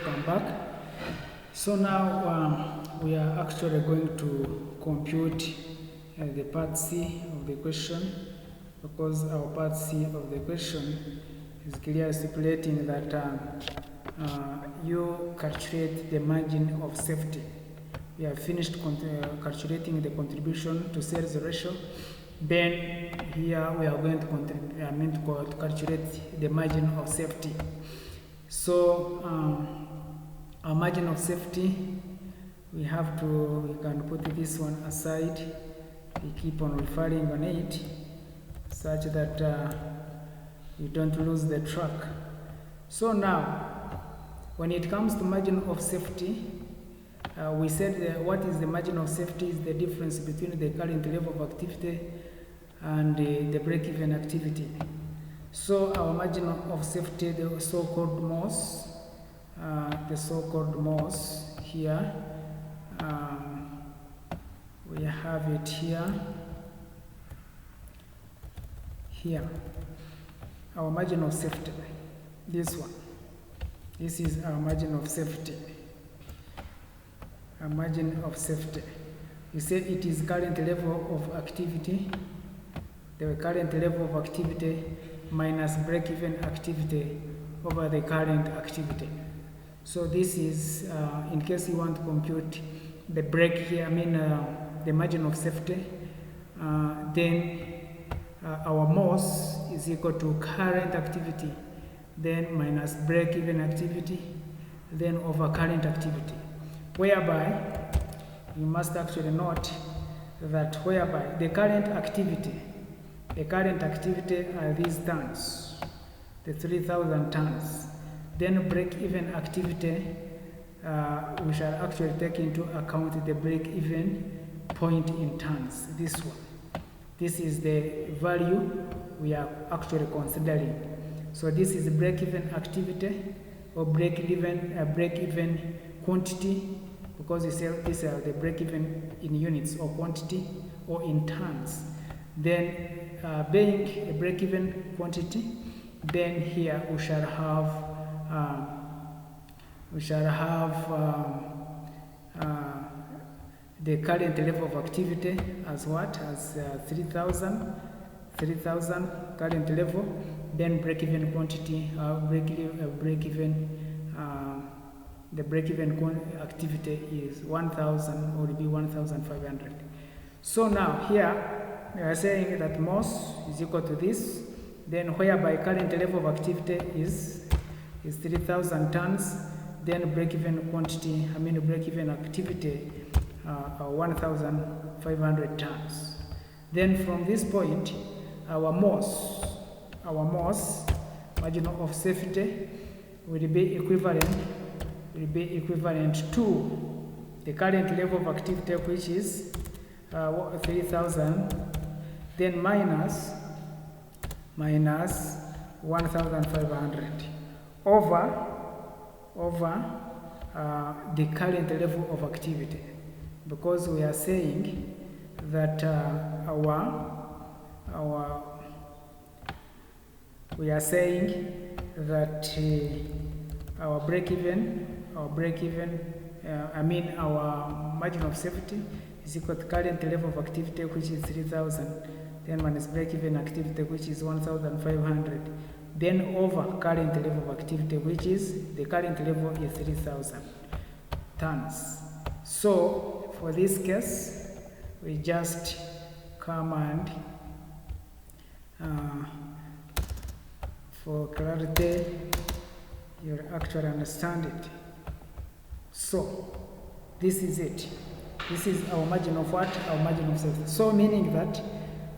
welcome back. So now we are actually going to compute the part C of the question, because our part C of the question is clearly stipulating that you calculate the margin of safety. We have finished calculating the contribution to sales ratio. Then here we are going to calculate the margin of safety. So our margin of safety, we can put this one aside. We keep on referring on it such that we don't lose the track. So now, when it comes to margin of safety, we said what is the margin of safety is the difference between the current level of activity and the break-even activity. So our margin of safety, the so-called MOS, here, we have it here, our margin of safety, this one. This is our margin of safety. A margin of safety. You say it is current level of activity, the current level of activity minus break-even activity over the current activity. So this is, in case you want to compute the break here, the margin of safety, then our MOS is equal to current activity, then minus break-even activity, then over current activity. Whereby, you must actually note that whereby the current activity are these tons, the 3,000 tons. Then break-even activity, we shall actually take into account the break-even point in tons, this one. This is the value we are actually considering. So this is break-even activity or break-even quantity, because you say these are the break-even in units or quantity or in tons. Then being a break-even quantity, then here we shall have the current level of activity as what? As 3,000 current level, then break-even quantity, the break-even activity is 1,000 or will be 1,500. So now here we are saying that MOS is equal to this, then whereby current level of activity is 3,000 tons, then break-even quantity, break-even activity 1,500 tons. Then from this point, our MOS, margin of safety, will be equivalent to the current level of activity, which is 3,000, then minus 1,500 over the current level of activity, because we are saying that our margin of safety is equal to current level of activity, which is 3,000, then minus break-even activity, which is 1,500, then over current level of activity, which is the current level is 3,000 tons. So for this case, we just come and for clarity, you'll actually understand it. So this is it. This is our margin of what? Our margin of safety. So meaning that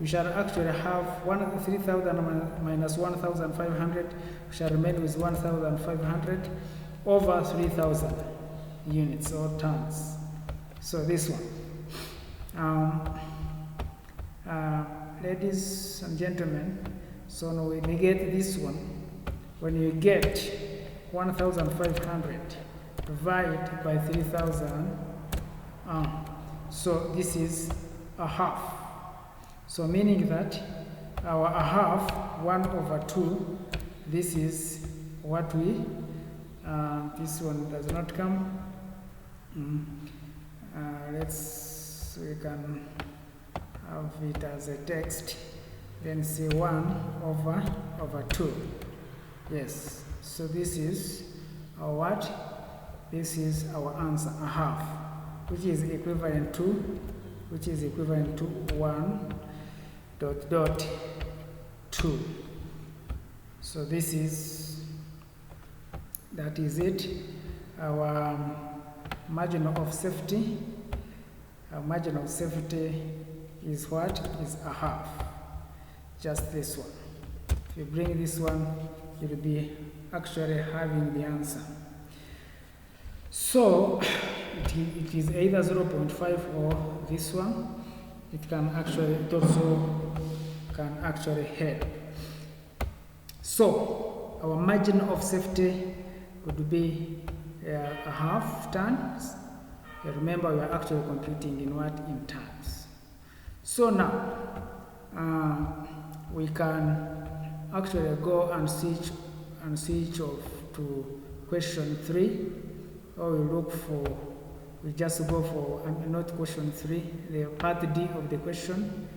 we shall actually have 3,000 minus 1,500, we shall remain with 1,500 over 3,000 units or tons. So this one. Ladies and gentlemen, so now we negate this one. When you get 1,500 divided by 3,000, so this is a half. So meaning that our a half, 1/2, this is what we This one does not come. We can have it as a text, then say 1 over 2. Yes, so this is our what? This is our answer, a half, which is equivalent to 1 dot dot 2. So that is it. Our margin of safety. Our margin of safety is what? Is a half. Just this one. If you bring this one, you'll be actually having the answer. So it is either 0.5 or this one. It also can actually help. So our margin of safety would be a half tons. Remember, we are actually computing in what? In tons. So now we can actually go and switch off to question 3, or we just go for not question 3, the part D of the question,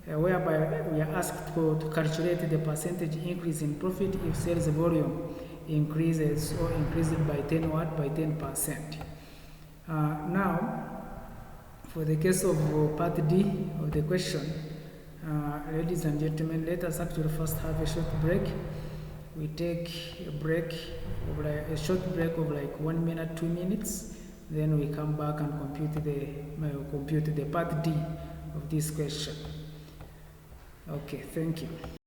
whereby we are asked to calculate the percentage increase in profit if sales volume increases or increases by 10%. Now, for the case of part D of the question, ladies and gentlemen, let us actually first have a short break. We take a short break of like 1 minute, 2 minutes. Then we come back and compute the part D of this question. Okay, thank you.